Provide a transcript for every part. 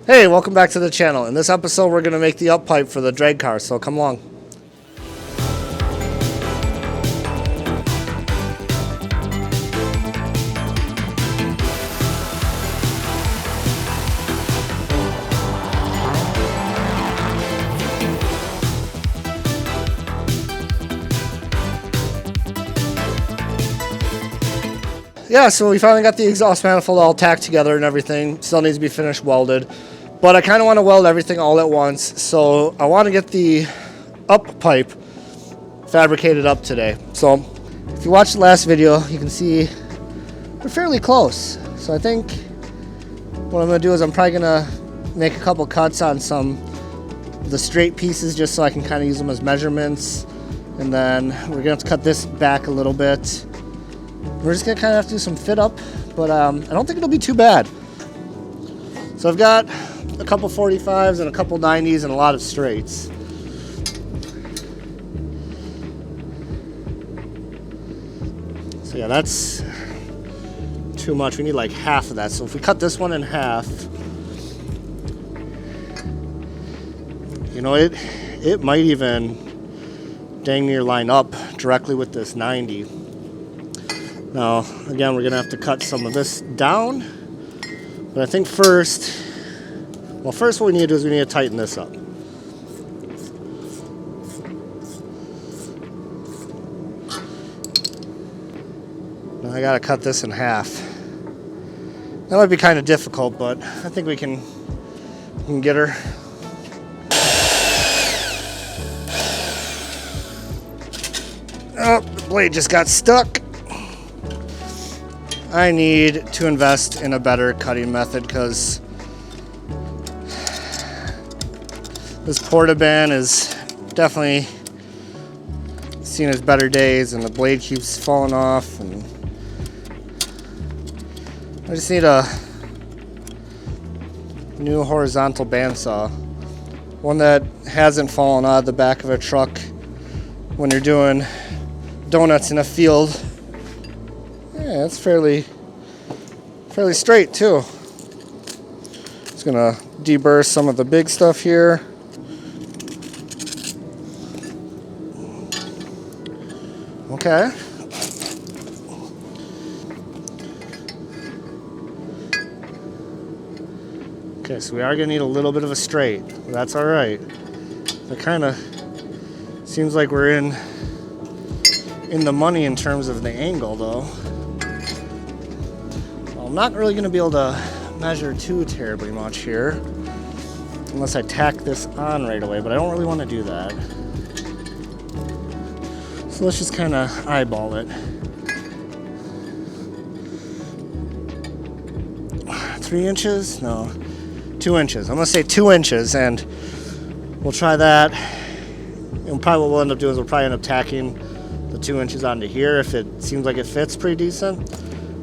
Hey, welcome back to the channel. In this episode, we're going to make the up pipe for the drag car, so come along. Yeah, so we finally got the exhaust manifold all tacked together and everything. Still needs to be finished welded. But I kind of want to weld everything all at once, so I want to get the up pipe fabricated up today. So if you watched the last video, you can see we're fairly close. So I think what I'm going to do is I'm probably going to make a couple cuts on some of the straight pieces just so I can kind of use them as measurements. And then we're going to have to cut this back a little bit. We're just going to kind of have to do some fit up, but I don't think it'll be too bad. So I've got a couple 45s and a couple 90s and a lot of straights. So yeah, that's too much. We need like half of that. So if we cut this one in half, you know, it might even dang near line up directly with this 90. Now, again, we're gonna have to cut some of this down, but I think first what we need to do is we need to tighten this up. Now I gotta cut this in half. That might be kind of difficult, but I think we can get her. Oh, the blade just got stuck. I need to invest in a better cutting method because this Portaban is definitely seen as better days, and the blade keeps falling off, and I just need a new horizontal bandsaw, one that hasn't fallen out of the back of a truck when you're doing donuts in a field. Yeah, it's fairly straight too. Just gonna deburr some of the big stuff here. Okay. Okay, so we are gonna need a little bit of a straight. That's all right. It kind of seems like we're in the money in terms of the angle, though. Well, I'm not really gonna be able to measure too terribly much here unless I tack this on right away, but I don't really want to do that. So let's just kind of eyeball it. 3 inches? No, 2 inches. I'm gonna say 2 inches, and we'll try that. And probably what we'll end up doing is we'll probably end up tacking the 2 inches onto here if it seems like it fits pretty decent.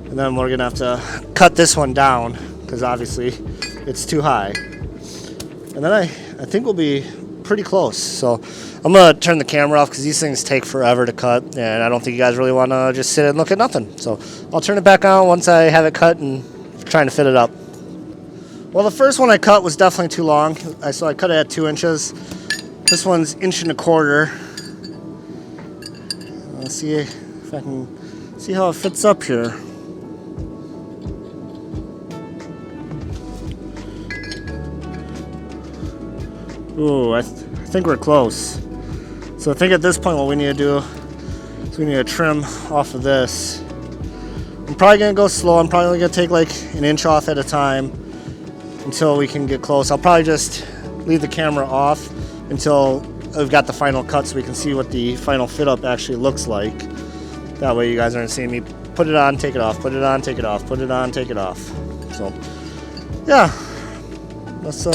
And then we're gonna have to cut this one down because obviously it's too high. And then I think we'll be pretty close. So I'm gonna turn the camera off because these things take forever to cut, and I don't think you guys really want to just sit and look at nothing. So I'll turn it back on once I have it cut and trying to fit it up. Well, the first one I cut was definitely too long, so I cut it at 2 inches. This one's 1.25 inches. Let's see if I can see how it fits up here. Ooh, I think we're close. So I think at this point what we need to do is we need to trim off of this. I'm probably going to go slow. I'm probably going to take like 1 inch off at a time until we can get close. I'll probably just leave the camera off until I've got the final cut so we can see what the final fit up actually looks like. That way you guys aren't seeing me put it on, take it off, put it on, take it off, put it on, take it off. So yeah, let's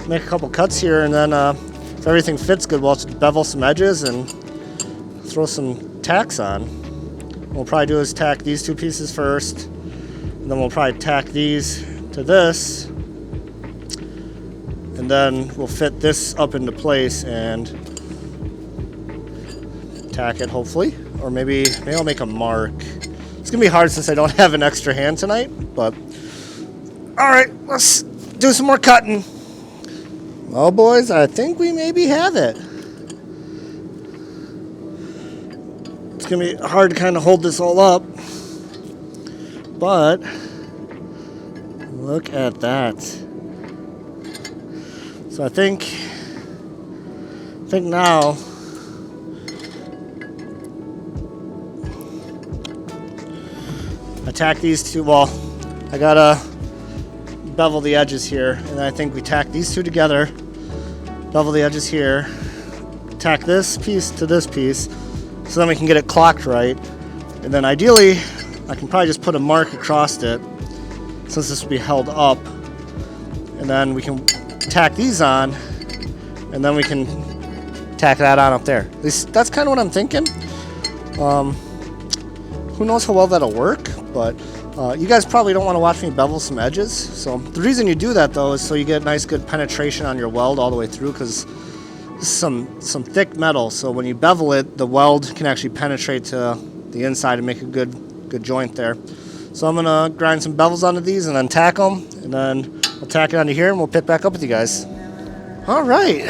make a couple cuts here, and then if everything fits good, we'll just bevel some edges and throw some tacks on. What we'll probably do is tack these 2 pieces first, and then we'll probably tack these to this, and then we'll fit this up into place and tack it hopefully, or maybe I'll make a mark. It's gonna be hard since I don't have an extra hand tonight, but all right, let's do some more cutting. Well, boys, I think we maybe have it. It's going to be hard to kind of hold this all up. But look at that. So I think now I tack these two. Well, I gotta bevel the edges here, and I think we tack these two together, bevel the edges here, tack this piece to this piece, so then we can get it clocked right. And then ideally, I can probably just put a mark across it, since this will be held up, and then we can tack these on, and then we can tack that on up there. At least that's kind of what I'm thinking. Who knows how well that'll work, but you guys probably don't want to watch me bevel some edges. So the reason you do that though is so you get nice good penetration on your weld all the way through, because this is some thick metal, so when you bevel it, the weld can actually penetrate to the inside and make a good joint there. So I'm gonna grind some bevels onto these and then tack them, and then I'll tack it onto here and we'll pick back up with you guys. All right,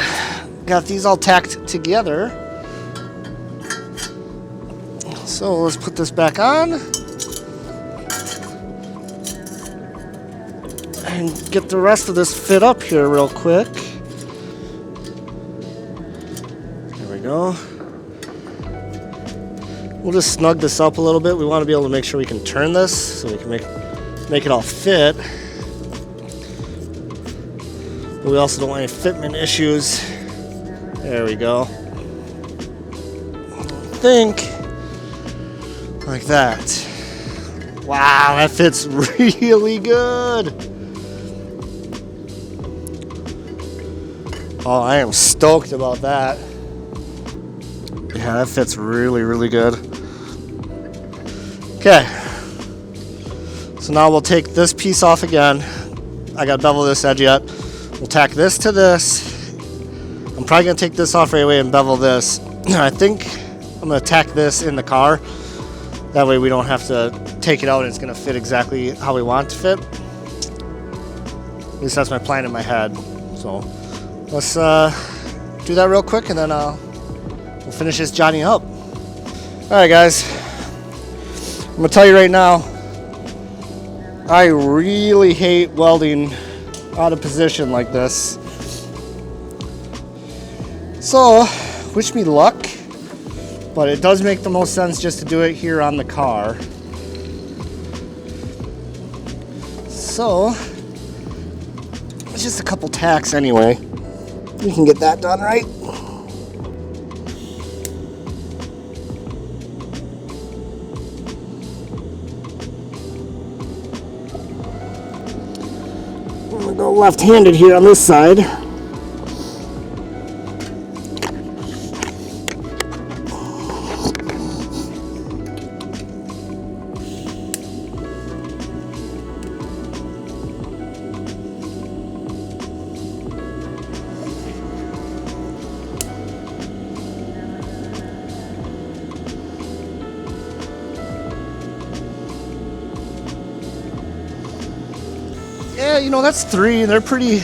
got these all tacked together. So let's put this back on and get the rest of this fit up here real quick. There we go. We'll just snug this up a little bit. We want to be able to make sure we can turn this so we can make it all fit. But we also don't want any fitment issues. There we go. I think like that. Wow, that fits really good. Oh, I am stoked about that. Yeah, that fits really, really good. Okay. So now we'll take this piece off again. I gotta bevel this edge yet. We'll tack this to this. I'm probably gonna take this off right away and bevel this. I think I'm gonna tack this in the car. That way we don't have to take it out and it's gonna fit exactly how we want it to fit. At least that's my plan in my head. So let's do that real quick and then we'll finish this Johnny up. Alright guys, I'm gonna tell you right now, I really hate welding out of position like this. So, wish me luck, but it does make the most sense just to do it here on the car. So, it's just a couple tacks anyway. We can get that done right. I'm gonna go left-handed here on this side. Yeah, you know, that's 3. They're pretty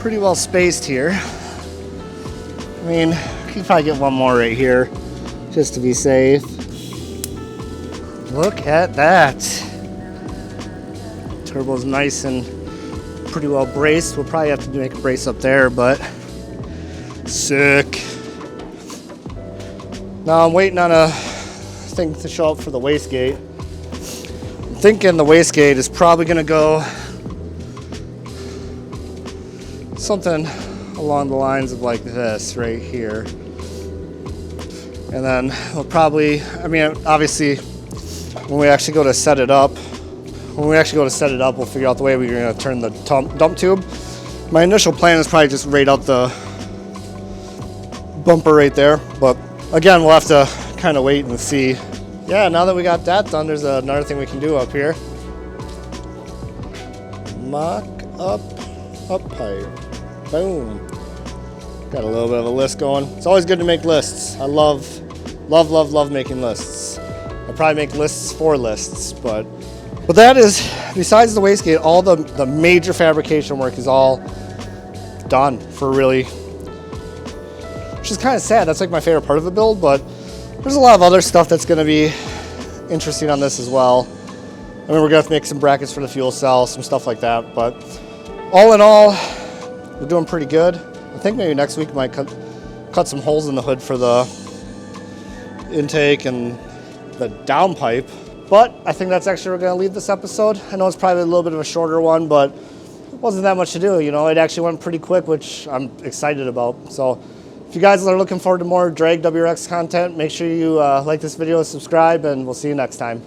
well spaced here. I mean, we can probably get one more right here just to be safe. Look at that. Turbo's nice and pretty well braced. We'll probably have to make a brace up there, but sick. Now I'm waiting on a thing to show up for the wastegate. I'm thinking the wastegate is probably gonna go something along the lines of like this right here. And then we'll probably, I mean, obviously when we actually go to set it up, we'll figure out the way we're gonna turn the dump tube. My initial plan is probably just right out the bumper right there, but again, we'll have to kind of wait and see. Yeah, now that we got that done, there's another thing we can do up here. Mock up pipe. Boom. Got a little bit of a list going. It's always good to make lists. I love making lists. I probably make lists for lists, but But that is, besides the wastegate, all the major fabrication work is all done for really, which is kind of sad. That's like my favorite part of the build, but there's a lot of other stuff that's going to be interesting on this as well. I mean, we're going to have to make some brackets for the fuel cell, some stuff like that, but all in all, we're doing pretty good. I think maybe next week I might cut some holes in the hood for the intake and the downpipe. But I think that's actually where we're going to leave this episode. I know it's probably a little bit of a shorter one, but it wasn't that much to do. You know, it actually went pretty quick, which I'm excited about. So if you guys are looking forward to more Drag WRX content, make sure you like this video, subscribe, and we'll see you next time.